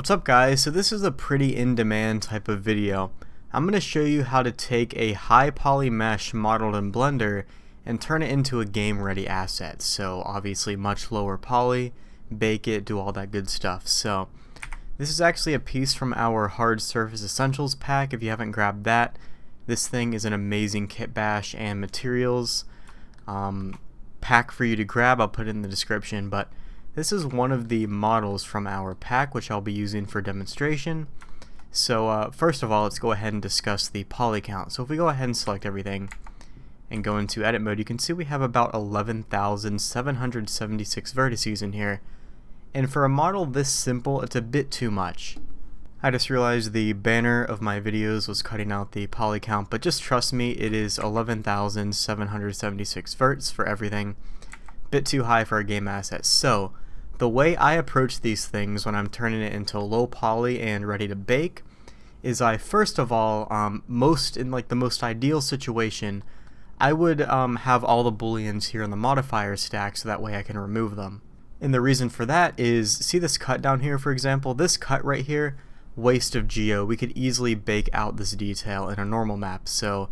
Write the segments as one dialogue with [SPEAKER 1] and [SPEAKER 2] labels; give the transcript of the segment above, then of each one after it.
[SPEAKER 1] What's up guys? So this is a pretty in-demand type of video. I'm going to show you how to take a high poly mesh modeled in Blender and turn it into a game ready asset. So obviously much lower poly, bake it, do all that good stuff. So this is actually a piece from our Hard Surface Essentials pack. If you haven't grabbed that, this thing is an amazing kit bash and materials pack for you to grab. I'll put it in the description, but this is one of the models from our pack, which I'll be using for demonstration. So first of all, let's go ahead and discuss the poly count. So if we go ahead and select everything and go into edit mode, you can see we have about 11,776 vertices in here. And for a model this simple, it's a bit too much. I just realized the banner of my videos was cutting out the poly count, but just trust me, it is 11,776 verts for everything. Bit too high for a game asset. So the way I approach these things when I'm turning it into low poly and ready to bake is I first of all, in the most ideal situation, I would have all the booleans here in the modifier stack so that way I can remove them. And the reason for that is, see this cut down here, for example, this cut right here, waste of geo. We could easily bake out this detail in a normal map, so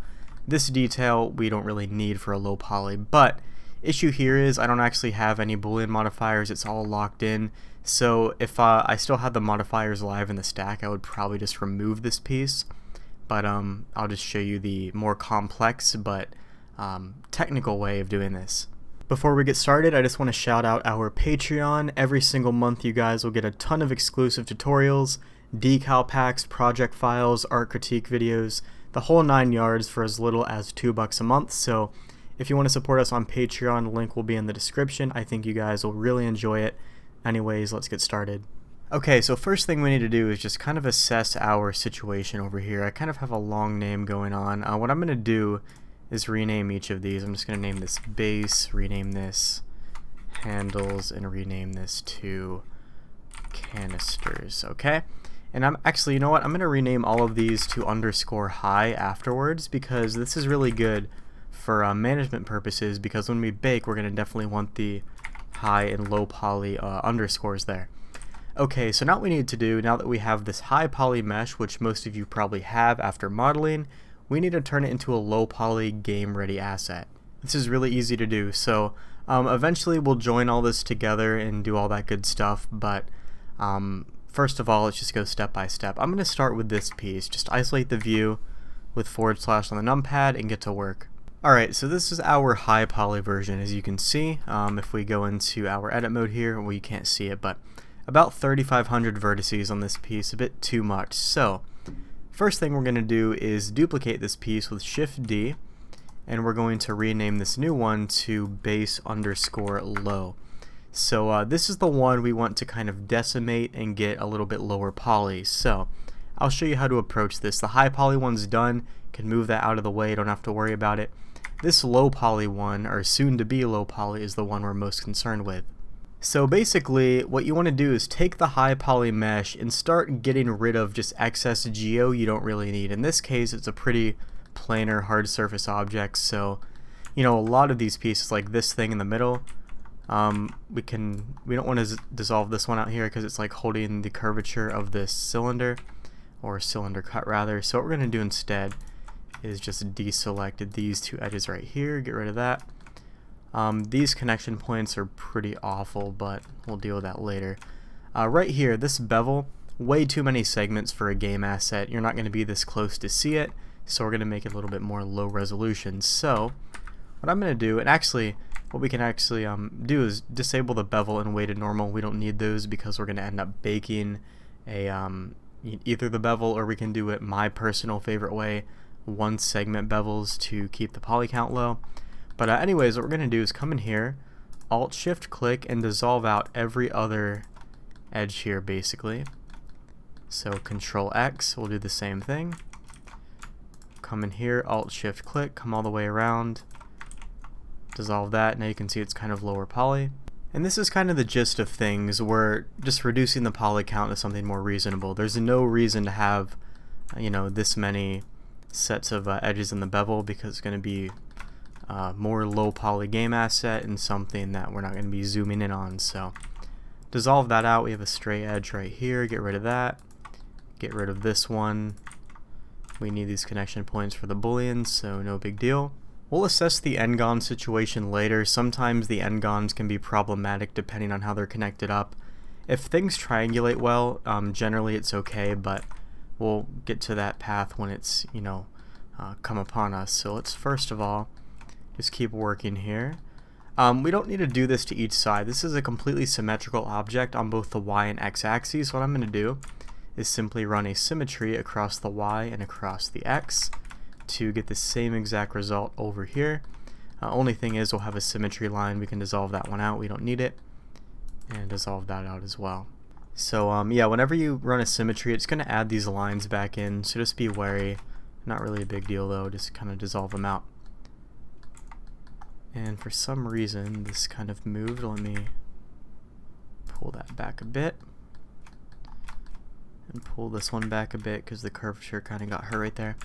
[SPEAKER 1] this detail we don't really need for a low poly. But issue here is I don't actually have any boolean modifiers, it's all locked in. So if I still had the modifiers live in the stack, I would probably just remove this piece. But I'll just show you the more complex but technical way of doing this. Before we get started, I just want to shout out our Patreon. Every single month you guys will get a ton of exclusive tutorials, decal packs, project files, art critique videos, the whole 9 yards for as little as $2 a month. So if you want to support us on Patreon, the link will be in the description. I think you guys will really enjoy it. Anyways, let's get started. Okay, so first thing we need to do is just kind of assess our situation over here. I kind of have a long name going on. What I'm going to do is rename each of these. I'm just going to name this base, rename this handles, and rename this to canisters, okay? And I'm actually, you know what, I'm going to rename all of these to _high afterwards, because this is really good for management purposes, because when we bake we're going to definitely want the high and low poly underscores there. Okay, so now what we need to do, now that we have this high poly mesh, which most of you probably have after modeling, we need to turn it into a low poly game ready asset. This is really easy to do, so eventually we'll join all this together and do all that good stuff, but first of all, let's just go step by step. I'm going to start with this piece. Just isolate the view with / on the numpad and get to work. Alright, so this is our high poly version, as you can see. If we go into our edit mode here, well, you can't see it, but about 3,500 vertices on this piece, a bit too much. So first thing we're going to do is duplicate this piece with Shift D, and we're going to rename this new one to base _ low. So this is the one we want to kind of decimate and get a little bit lower poly. So I'll show you how to approach this. The high poly one's done, can move that out of the way, don't have to worry about it. This low poly one, or soon to be low poly, is the one we're most concerned with. So basically what you want to do is take the high poly mesh and start getting rid of just excess geo you don't really need. In this case it's a pretty planar hard surface object, so you know, a lot of these pieces like this thing in the middle, we don't want to dissolve this one out here because it's like holding the curvature of this cylinder, or cylinder cut rather. So what we're going to do instead is just deselect these two edges right here, get rid of that. These connection points are pretty awful, but we'll deal with that later. Right here, this bevel, way too many segments for a game asset. You're not going to be this close to see it, so we're going to make it a little bit more low resolution. So what I'm going to do, and actually what we can actually do is disable the bevel and weighted normal. We don't need those because we're going to end up baking a either the bevel, or we can do it my personal favorite way, one segment bevels to keep the poly count low. But anyways, what we're going to do is come in here, Alt Shift click, and dissolve out every other edge here basically. So Control X, we'll do the same thing. Come in here, Alt Shift click, come all the way around, dissolve that. Now you can see it's kind of lower poly. And this is kind of the gist of things. We're just reducing the poly count to something more reasonable. There's no reason to have, you know, this many sets of edges in the bevel, because it's going to be more low poly game asset and something that we're not going to be zooming in on. So dissolve that out. We have a stray edge right here. Get rid of that. Get rid of this one. We need these connection points for the booleans, so no big deal. We'll assess the n-gon situation later. Sometimes the n-gons can be problematic depending on how they're connected up. If things triangulate well, generally it's okay, but we'll get to that path when it's, come upon us. So let's first of all just keep working here. We don't need to do this to each side. This is a completely symmetrical object on both the y and x axes. What I'm going to do is simply run a symmetry across the y and across the x to get the same exact result over here. Only thing is we'll have a symmetry line. We can dissolve that one out. We don't need it. And dissolve that out as well. So yeah, whenever you run a symmetry, it's going to add these lines back in, so just be wary. Not really a big deal though, just kind of dissolve them out. And for some reason this kind of moved. Let me pull that back a bit and pull this one back a bit because the curvature kind of got hurt right there.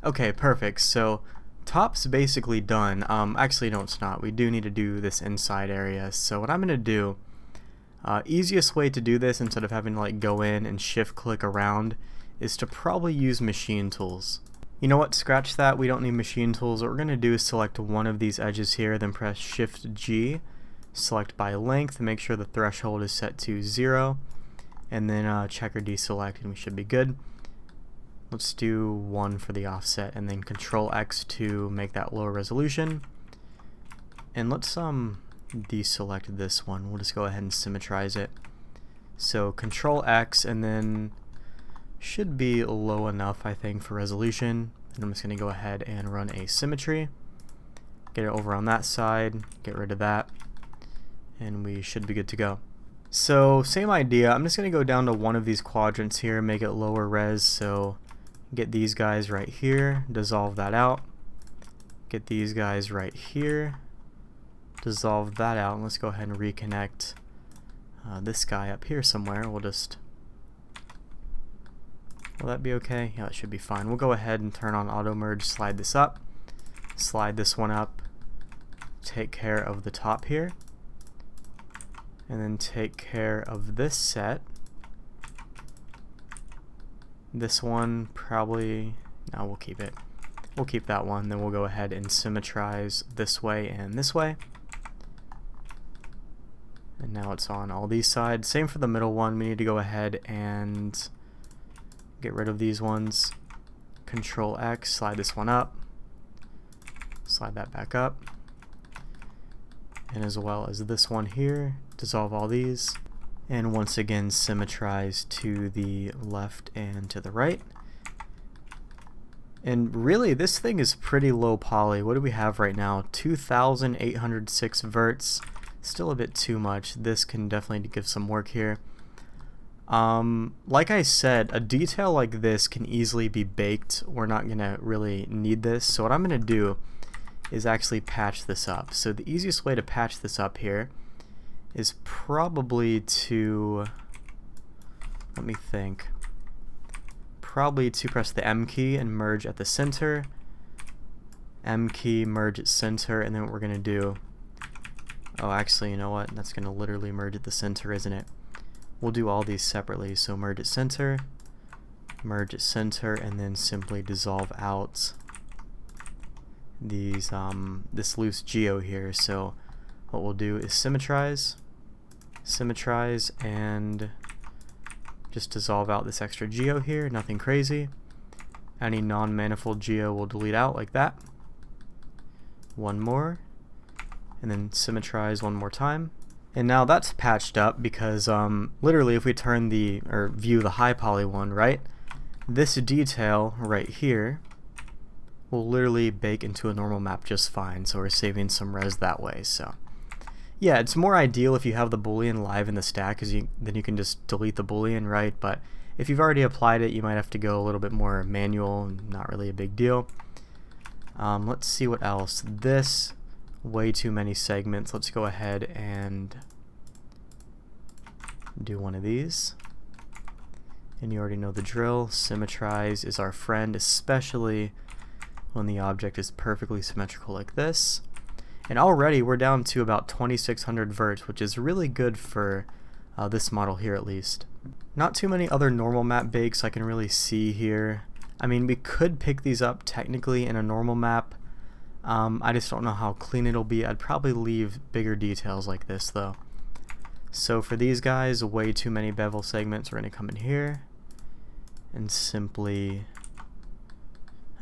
[SPEAKER 1] Okay, perfect. So top's basically done. Actually no, it's not. We do need to do this inside area. So what I'm going to do, easiest way to do this instead of having to like go in and shift click around is to probably use machine tools. You know what, scratch that, we don't need machine tools. What we're going to do is select one of these edges here, then press Shift G, select by length, make sure the threshold is set to 0, and then check or deselect and we should be good. Let's do 1 for the offset and then Control X to make that lower resolution. And let's deselect this one. We'll just go ahead and symmetrize it. So Control X and then should be low enough, I think, for resolution. And I'm just going to go ahead and run a symmetry. Get it over on that side, get rid of that, and we should be good to go. So same idea, I'm just going to go down to one of these quadrants here, make it lower res, so get these guys right here, dissolve that out. Get these guys right here, dissolve that out, and let's go ahead and reconnect this guy up here somewhere. We'll just, will that be okay? Yeah, it should be fine. We'll go ahead and turn on auto merge, slide this up, slide this one up, take care of the top here, and then take care of this set. This one probably, no, we'll keep it. We'll keep that one, then we'll go ahead and symmetrize this way and this way. And now it's on all these sides. Same for the middle one, we need to go ahead and get rid of these ones. Control X, slide this one up, slide that back up, and as well as this one here, dissolve all these, and once again symmetrize to the left and to the right. And really this thing is pretty low poly. What do we have right now? 2,806 verts, still a bit too much. This can definitely give some work here. Like I said, a detail like this can easily be baked. We're not gonna really need this, so what I'm gonna do is actually patch this up. So the easiest way to patch this up here is probably to, let me think, probably to press the M key and merge at the center, M key, merge at center, and then what we're gonna do, oh actually you know what, that's gonna literally merge at the center, isn't it? We'll do all these separately, so merge at center, and then simply dissolve out these this loose geo here. So what we'll do is symmetrize, and just dissolve out this extra geo here, nothing crazy. Any non-manifold geo will delete out like that. One more, and then symmetrize one more time. And now that's patched up because literally if we turn or view the high poly one, right, this detail right here will literally bake into a normal map just fine, so we're saving some res that way. So yeah, it's more ideal if you have the boolean live in the stack, because then you can just delete the boolean, right? But if you've already applied it, you might have to go a little bit more manual, not really a big deal. Let's see what else. This, way too many segments. Let's go ahead and do one of these. And you already know the drill. Symmetrize is our friend, especially when the object is perfectly symmetrical like this. And already we're down to about 2,600 verts, which is really good for this model here at least. Not too many other normal map bakes I can really see here. I mean, we could pick these up technically in a normal map. I just don't know how clean it'll be. I'd probably leave bigger details like this though. So for these guys, way too many bevel segments. We're going to come in here and simply,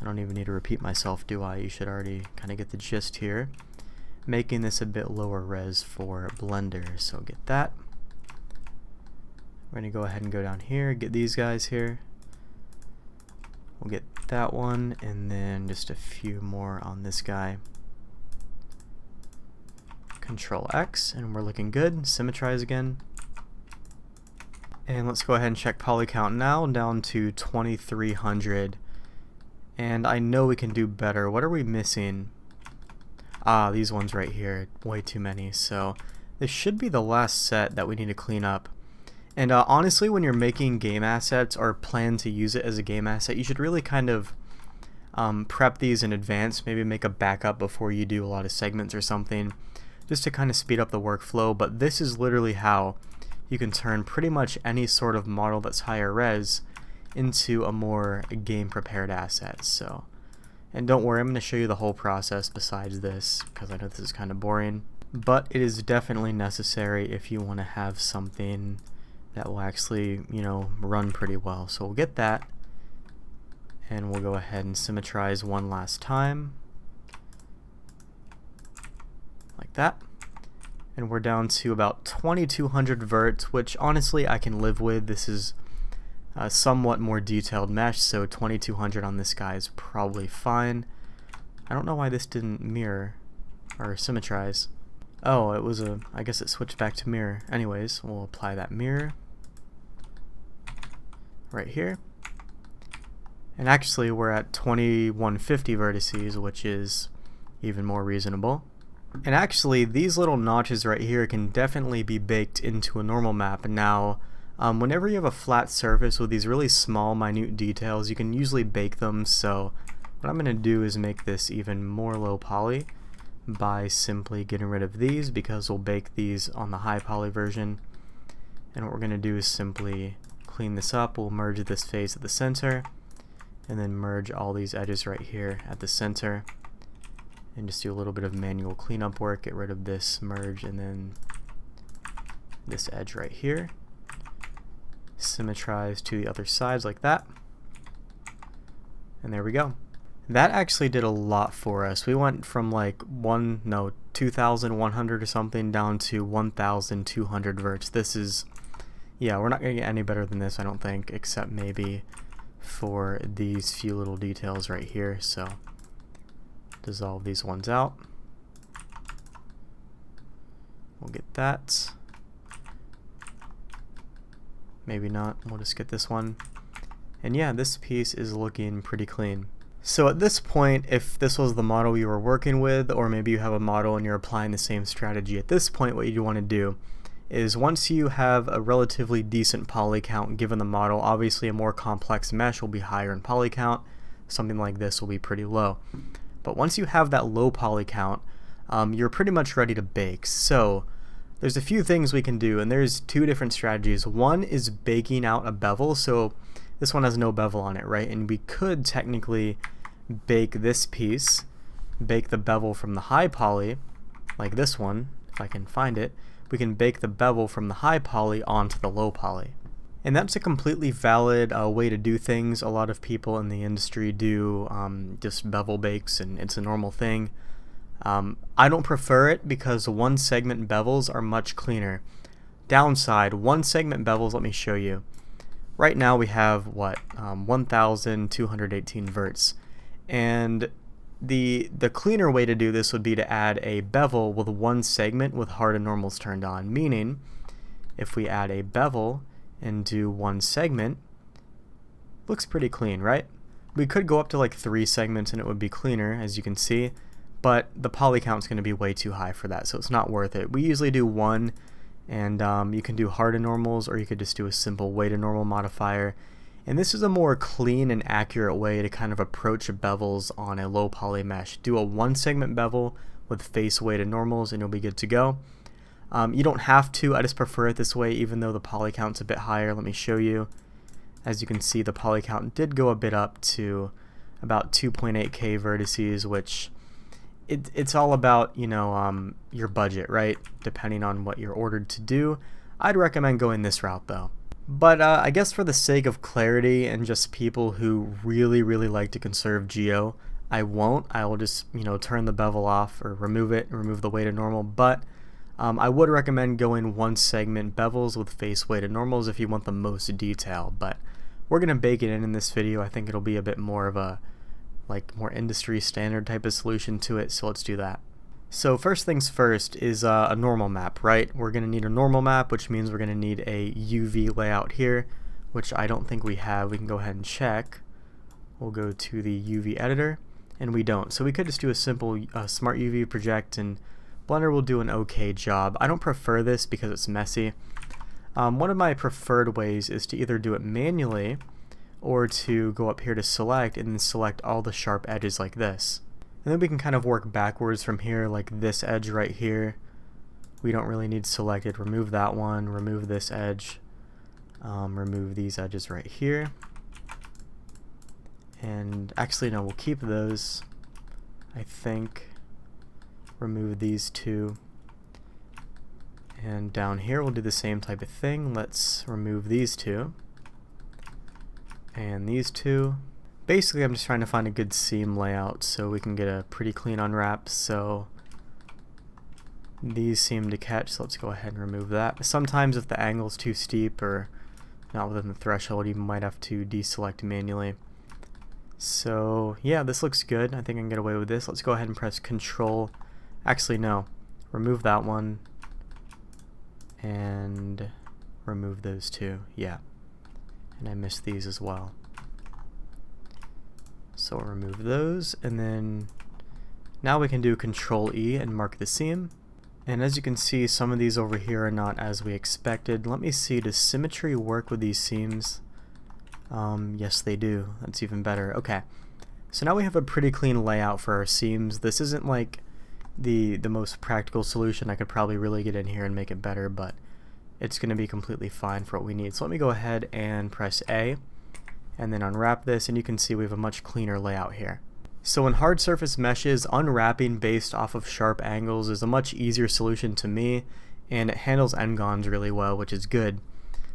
[SPEAKER 1] I don't even need to repeat myself, do I? You should already kind of get the gist here. Making this a bit lower res for Blender, so get that. We're going to go ahead and go down here, get these guys here. We'll get that one, and then just a few more on this guy. Control X, and we're looking good. Symmetrize again. And let's go ahead and check poly count now, down to 2300. And I know we can do better. What are we missing? Ah, these ones right here. Way too many. So this should be the last set that we need to clean up. And honestly, when you're making game assets or plan to use it as a game asset, you should really kind of prep these in advance. Maybe make a backup before you do a lot of segments or something, just to kind of speed up the workflow. But this is literally how you can turn pretty much any sort of model that's higher res into a more game prepared asset. So, and don't worry, I'm going to show you the whole process besides this, because I know this is kind of boring, but it is definitely necessary if you want to have something that will actually, you know, run pretty well. So we'll get that, and we'll go ahead and symmetrize one last time, like that. And we're down to about 2200 verts, which honestly I can live with. This is a somewhat more detailed mesh, so 2200 on this guy is probably fine. I don't know why this didn't mirror or symmetrize. Oh, it was I guess it switched back to mirror. Anyways, we'll apply that mirror right here. And actually we're at 2150 vertices, which is even more reasonable. And actually these little notches right here can definitely be baked into a normal map. Now whenever you have a flat surface with these really small minute details, you can usually bake them. So what I'm going to do is make this even more low poly by simply getting rid of these, because we'll bake these on the high poly version. And what we're going to do is simply clean this up. We'll merge this face at the center, and then merge all these edges right here at the center, and just do a little bit of manual cleanup work. Get rid of this merge and then this edge right here. Symmetrize to the other sides like that, and there we go. That actually did a lot for us. We went from like 2100 or something down to 1200 verts. This is, yeah, we're not gonna get any better than this, I don't think, except maybe for these few little details right here. So dissolve these ones out. We'll get that. Maybe not. We'll just get this one. And yeah, this piece is looking pretty clean. So at this point, if this was the model you were working with, or maybe you have a model and you're applying the same strategy, at this point what you want to do is, once you have a relatively decent poly count given the model, obviously a more complex mesh will be higher in poly count, something like this will be pretty low. But once you have that low poly count, you're pretty much ready to bake. So there's a few things we can do, and there's two different strategies. One is baking out a bevel. So this one has no bevel on it, right? And we could technically bake this piece, bake the bevel from the high poly, like this one, if I can find it. We can bake the bevel from the high poly onto the low poly. And that's a completely valid way to do things. A lot of people in the industry do just bevel bakes, and it's a normal thing. I don't prefer it because one segment bevels are much cleaner. Downside, one segment bevels, let me show you. Right now we have what, 1218 verts, and the cleaner way to do this would be to add a bevel with one segment with hardened normals turned on, meaning if we add a bevel and do one segment, looks pretty clean, right? We could go up to like 3 segments and it would be cleaner, as you can see, but the poly count's going to be way too high for that, so it's not worth it. We usually do 1, and you can do hardened normals, or you could just do a simple weighted normal modifier. And this is a more clean and accurate way to kind of approach bevels on a low poly mesh. Do a 1 segment bevel with face weighted normals and you'll be good to go. You don't have to, I just prefer it this way even though the poly count's a bit higher. Let me show you. As you can see, the poly count did go a bit up to about 2.8k vertices, which it's all about, you know, your budget, right? Depending on what you're ordered to do. I'd recommend going this route though. But I guess for the sake of clarity and just people who really like to conserve geo, I won't. I will just, you know, turn the bevel off or remove it, remove the weighted normal. But I would recommend going one segment bevels with face weighted normals if you want the most detail. But we're gonna bake it in this video. I think it'll be a bit more of a more industry standard type of solution to it. So let's do that. So first things first is a normal map, right? We're going to need a normal map, which means we're going to need a UV layout here, which I don't think we have. We can go ahead and check. We'll go to the UV editor, and we don't. So we could just do a simple smart UV project, and Blender will do an okay job. I don't prefer this because it's messy. One of my preferred ways is to either do it manually or to go up here to select and then select all the sharp edges like this. And then we can kind of work backwards from here, like this edge right here. We don't really need selected. Remove that one, remove this edge, remove these edges right here. And actually, no, we'll keep those, I think. Remove these two. And down here, we'll do the same type of thing. Let's remove these two. And these two. Basically, I'm just trying to find a good seam layout so we can get a pretty clean unwrap. So these seem to catch, so let's go ahead and remove that. Sometimes if the angle's too steep or not within the threshold, you might have to deselect manually. So yeah, this looks good. I think I can get away with this. Let's go ahead and press Control. Actually, no. Remove that one and remove those two. Yeah. And I missed these as well. So we'll remove those, and then now we can do Control E and mark the seam. And as you can see, some of these over here are not as we expected. Let me see, does symmetry work with these seams? Yes, they do. That's even better. Okay, so now we have a pretty clean layout for our seams. This isn't like the most practical solution. I could probably really get in here and make it better, but it's going to be completely fine for what we need. So let me go ahead and press A. And then unwrap this, and you can see we have a much cleaner layout here. So in hard surface meshes, unwrapping based off of sharp angles is a much easier solution to me, and it handles n-gons really well, which is good.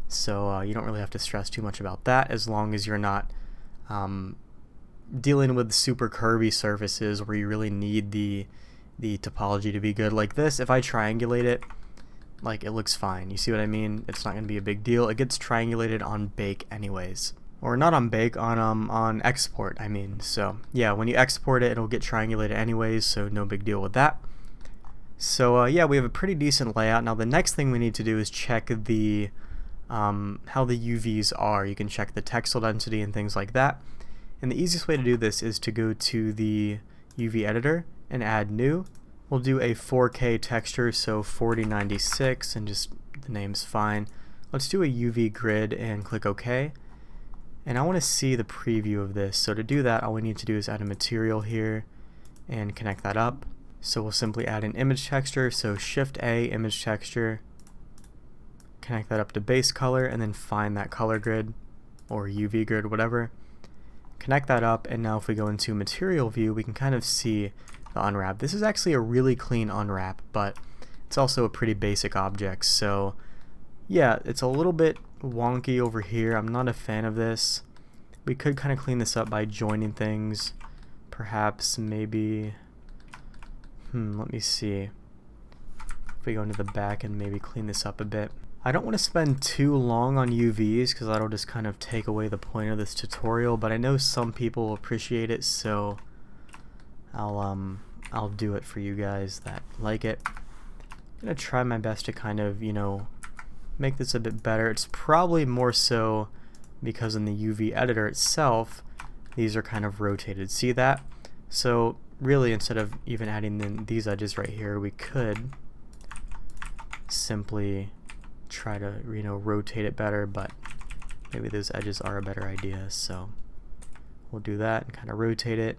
[SPEAKER 1] So you don't really have to stress too much about that as long as you're not dealing with super curvy surfaces where you really need the topology to be good. Like this, if I triangulate it, like it looks fine. You see what I mean? It's not going to be a big deal. It gets triangulated on bake anyways. Or not on bake, on export, I mean. So yeah, when you export it, it'll get triangulated anyways, so no big deal with that. So yeah, we have a pretty decent layout. Now the next thing we need to do is check the how the UVs are. You can check the textile density and things like that. And the easiest way to do this is to go to the UV editor and add new. We'll do a 4K texture, so 4096, and just the name's fine. Let's do a UV grid and click OK. And I want to see the preview of this, so to do that all we need to do is add a material here and connect that up. So we'll simply add an image texture, so Shift A, image texture, connect that up to base color, and then find that color grid or UV grid, whatever. Connect that up, and now if we go into material view, we can kind of see the unwrap. This is actually a really clean unwrap, but it's also a pretty basic object, so yeah, it's a little bit wonky over here. I'm not a fan of this. We could kind of clean this up by joining things. Perhaps, maybe, let me see. If we go into the back and maybe clean this up a bit. I don't want to spend too long on UVs because that'll just kind of take away the point of this tutorial, but I know some people appreciate it, so I'll do it for you guys that like it. I'm gonna try my best to kind of, you know, make this a bit better. It's probably more so because in the UV editor itself, these are kind of rotated. See that? So really, instead of even adding these edges right here, we could simply try to, you know, rotate it better, but maybe those edges are a better idea, so we'll do that and kind of rotate it.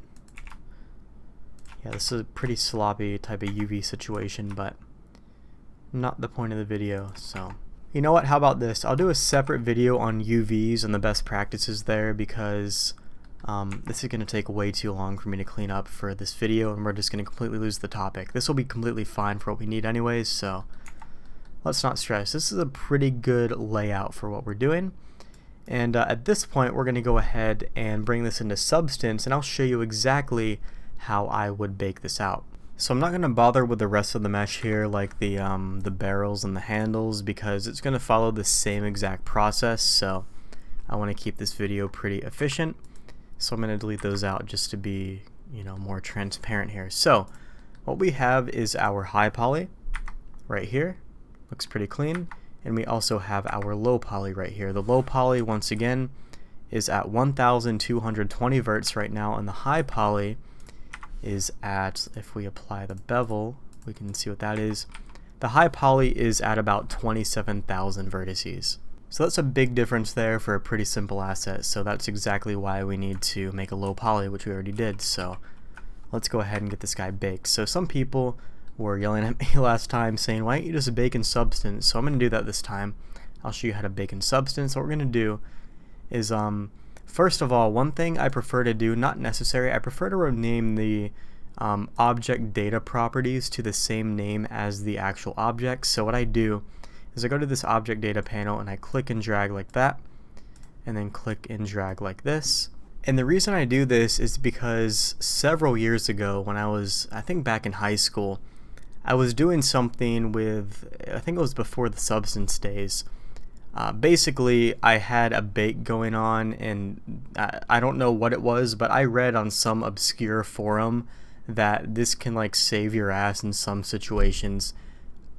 [SPEAKER 1] Yeah, this is a pretty sloppy type of UV situation, but not the point of the video. So you know what, how about this? I'll do a separate video on UVs and the best practices there, because this is going to take way too long for me to clean up for this video, and we're just going to completely lose the topic. This will be completely fine for what we need anyways, so let's not stress. This is a pretty good layout for what we're doing. And at this point, we're going to go ahead and bring this into Substance, and I'll show you exactly how I would bake this out. So I'm not going to bother with the rest of the mesh here, like the barrels and the handles, because it's going to follow the same exact process. So I want to keep this video pretty efficient. So I'm going to delete those out just to be, more transparent here. So what we have is our high poly right here. Looks pretty clean. And we also have our low poly right here. The low poly, once again, is at 1220 verts right now, and the high poly is at, if we apply the bevel, we can see what that is. The high poly is at about 27,000 vertices. So that's a big difference there for a pretty simple asset. So that's exactly why we need to make a low poly, which we already did. So let's go ahead and get this guy baked. So some people were yelling at me last time saying, why don't you just bake in Substance? So I'm going to do that this time. I'll show you how to bake in Substance. What we're going to do is, first of all, one thing I prefer to do, not necessary, I prefer to rename the object data properties to the same name as the actual object. So what I do is I go to this object data panel and I click and drag like that, and then click and drag like this. And the reason I do this is because several years ago, when I was, I think back in high school, I was doing something with, I think it was before the Substance days. Basically, I had a bake going on, and I don't know what it was, but I read on some obscure forum that this can like save your ass in some situations.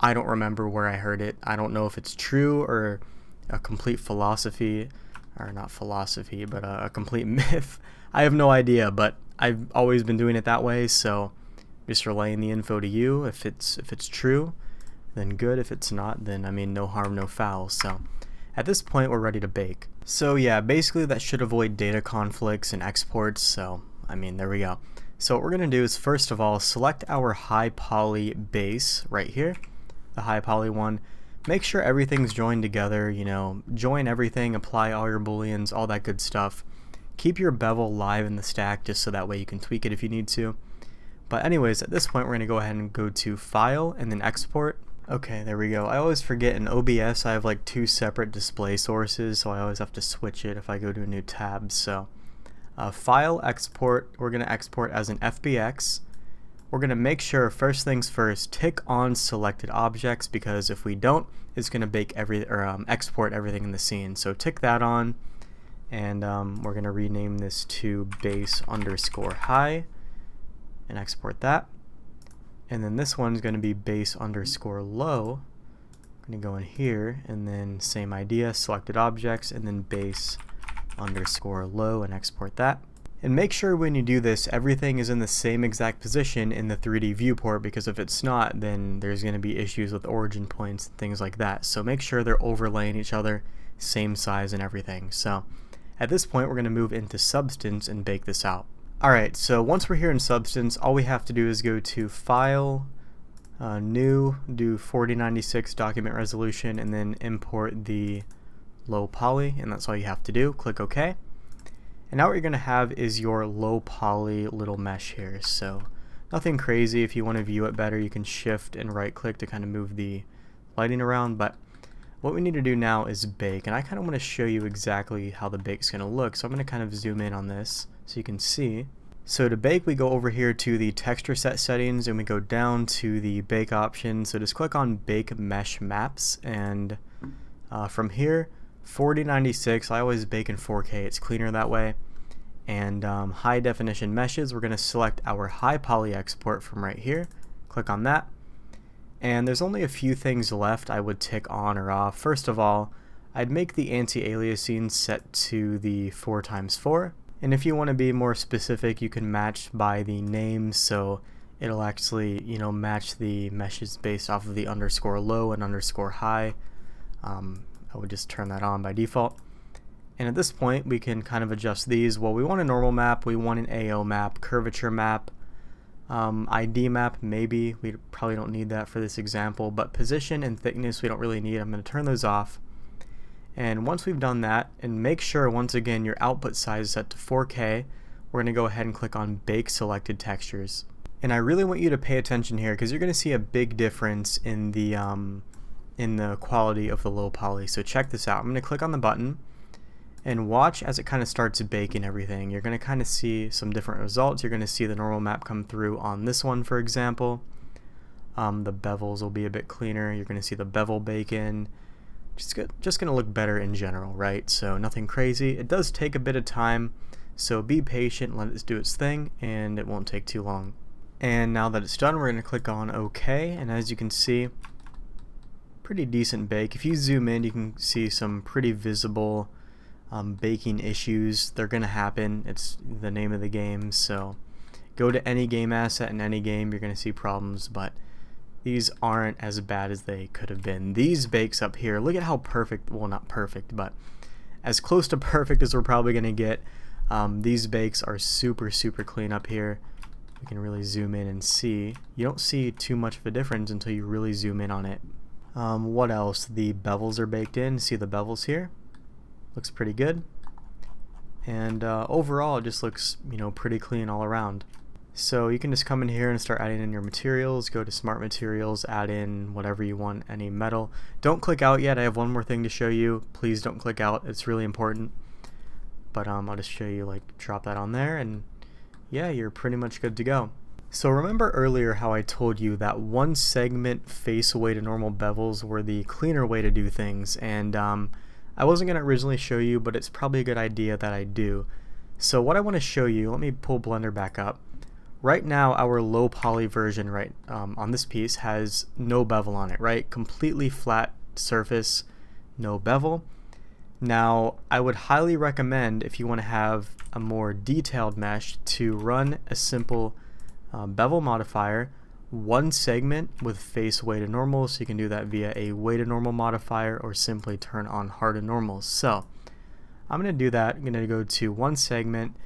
[SPEAKER 1] I don't remember where I heard it. I don't know if it's true or a complete philosophy, or not philosophy, but a complete myth. I have no idea, but I've always been doing it that way, so just relaying the info to you. If it's true, then good. If it's not, then I mean, no harm, no foul. So at this point, we're ready to bake. So yeah, basically that should avoid data conflicts and exports. So I mean, there we go. So what we're gonna do is, first of all, select our high poly base right here, the high poly one. Make sure everything's joined together. Join everything, apply all your booleans, all that good stuff. Keep your bevel live in the stack just so that way you can tweak it if you need to. But anyways, at this point, we're going to go ahead and go to File and then Export. Okay, there we go. I always forget in OBS I have like two separate display sources, so I always have to switch it if I go to a new tab. So File, Export, we're going to export as an FBX. We're going to make sure, first things first, tick on selected objects, because if we don't, it's going to export everything in the scene. So tick that on, and we're going to rename this to base_high. And export that. And then this one's going to be base_low. I'm going to go in here, and then same idea, selected objects, and then base_low, and export that. And make sure when you do this, everything is in the same exact position in the 3D viewport, because if it's not, then there's going to be issues with origin points and things like that. So make sure they're overlaying each other, same size and everything. So at this point, we're going to move into Substance and bake this out. Alright, so once we're here in Substance, all we have to do is go to File, New, do 4096 document resolution, and then import the low poly, and that's all you have to do. Click OK. And now what you're going to have is your low poly little mesh here. So nothing crazy. If you want to view it better, you can shift and right click to kind of move the lighting around. But what we need to do now is bake, and I kind of want to show you exactly how the bake's going to look. So I'm going to kind of zoom in on this so you can see. So to bake, we go over here to the texture set settings, and we go down to the bake option. So just click on Bake Mesh Maps, and from here, 4096, I always bake in 4K, it's cleaner that way. And high definition meshes, we're going to select our high poly export from right here. Click on that. And there's only a few things left I would tick on or off. First of all, I'd make the anti-aliasing set to the 4x4. And if you want to be more specific, you can match by the name, so it'll actually, match the meshes based off of the _low and _high. I would just turn that on by default. And at this point, we can kind of adjust these. Well, we want a normal map, we want an AO map, curvature map, ID map, maybe. We probably don't need that for this example, but position and thickness we don't really need. I'm going to turn those off. And once we've done that, and make sure once again your output size is set to 4K, we're going to go ahead and click on Bake Selected Textures. And I really want you to pay attention here because you're going to see a big difference in the quality of the low poly. So check this out. I'm going to click on the button and watch as it kind of starts baking everything. You're going to kind of see some different results. You're going to see the normal map come through on this one, for example. The bevels will be a bit cleaner. You're going to see the bevel bake in. Just going to look better in general, right? So nothing crazy. It does take a bit of time, so be patient, let it do its thing, and it won't take too long. And now that it's done, we're going to click on OK, and as you can see, pretty decent bake. If you zoom in, you can see some pretty visible baking issues. They're going to happen. It's the name of the game, so go to any game asset in any game, you're going to see problems, but these aren't as bad as they could have been. These bakes up here, look at how perfect, well not perfect, but as close to perfect as we're probably going to get. These bakes are super clean up here. You can really zoom in and see. You don't see too much of a difference until you really zoom in on it. What else? The bevels are baked in. See the bevels here? Looks pretty good. And overall it just looks, you know, pretty clean all around. So you can just come in here and start adding in your materials. Go to Smart Materials, add in whatever you want, any metal. Don't click out yet. I have one more thing to show you. Please don't click out. It's really important. But I'll just show you, like, drop that on there, and yeah, you're pretty much good to go. So remember earlier how I told you that one segment face away to normal bevels were the cleaner way to do things, and I wasn't going to originally show you, but it's probably a good idea that I do. So what I want to show you, let me pull Blender back up. Right now our low poly version on this piece has no bevel on it, right? Completely flat surface, no bevel. Now I would highly recommend, if you want to have a more detailed mesh, to run a simple bevel modifier, one segment with face way to normal, so you can do that via a way to normal modifier or simply turn on hardened normals. So I'm going to do that. I'm going to go to one segment,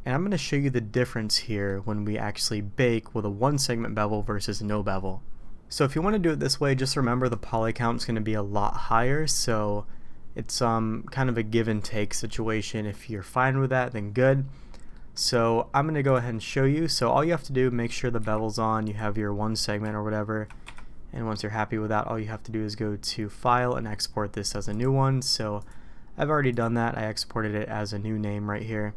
[SPEAKER 1] and I'm going to show you the difference here when we actually bake with a one segment bevel versus no bevel. So if you want to do it this way, just remember the poly count is going to be a lot higher, so it's kind of a give and take situation. If you're fine with that, then good. So I'm going to go ahead and show you. So all you have to do, make sure the bevel's on, you have your one segment or whatever, and once you're happy with that, all you have to do is go to File and export this as a new one. So I've already done that. I exported it as a new name right here.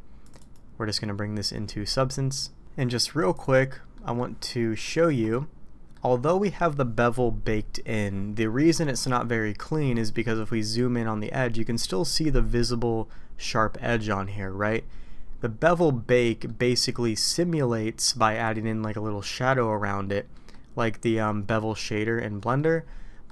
[SPEAKER 1] We're just going to bring this into Substance. And just real quick, I want to show you, although we have the bevel baked in, the reason it's not very clean is because if we zoom in on the edge, you can still see the visible sharp edge on here, right? The bevel bake basically simulates by adding in like a little shadow around it, like the bevel shader in Blender,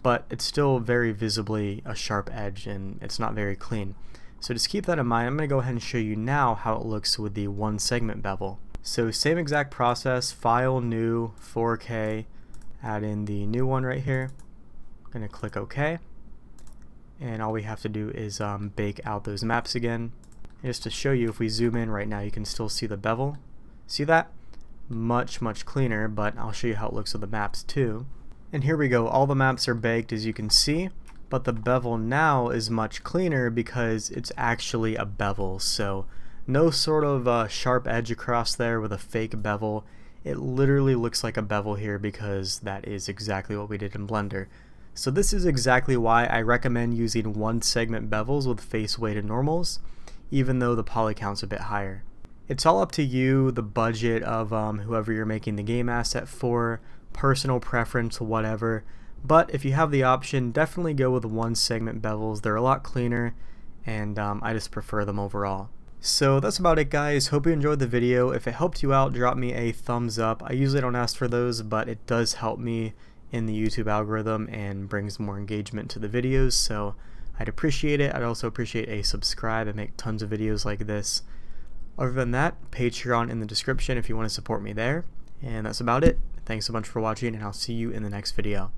[SPEAKER 1] but it's still very visibly a sharp edge and it's not very clean. So just keep that in mind. I'm going to go ahead and show you now how it looks with the one segment bevel. So same exact process, File, New, 4K, add in the new one right here. I'm going to click OK, and all we have to do is bake out those maps again. And just to show you, if we zoom in right now, you can still see the bevel. See that? Much cleaner, but I'll show you how it looks with the maps too. And here we go, all the maps are baked as you can see, but the bevel now is much cleaner because it's actually a bevel. So no sort of sharp edge across there with a fake bevel. It literally looks like a bevel here because that is exactly what we did in Blender. So this is exactly why I recommend using one segment bevels with face weighted normals, even though the poly count's a bit higher. It's all up to you, the budget of whoever you're making the game asset for, personal preference, whatever. But if you have the option, definitely go with one segment bevels. They're a lot cleaner, and I just prefer them overall. So that's about it, guys. Hope you enjoyed the video. If it helped you out, drop me a thumbs up. I usually don't ask for those, but it does help me in the YouTube algorithm and brings more engagement to the videos, so I'd appreciate it. I'd also appreciate a subscribe. I make tons of videos like this. Other than that, Patreon in the description if you want to support me there. And that's about it. Thanks so much for watching, and I'll see you in the next video.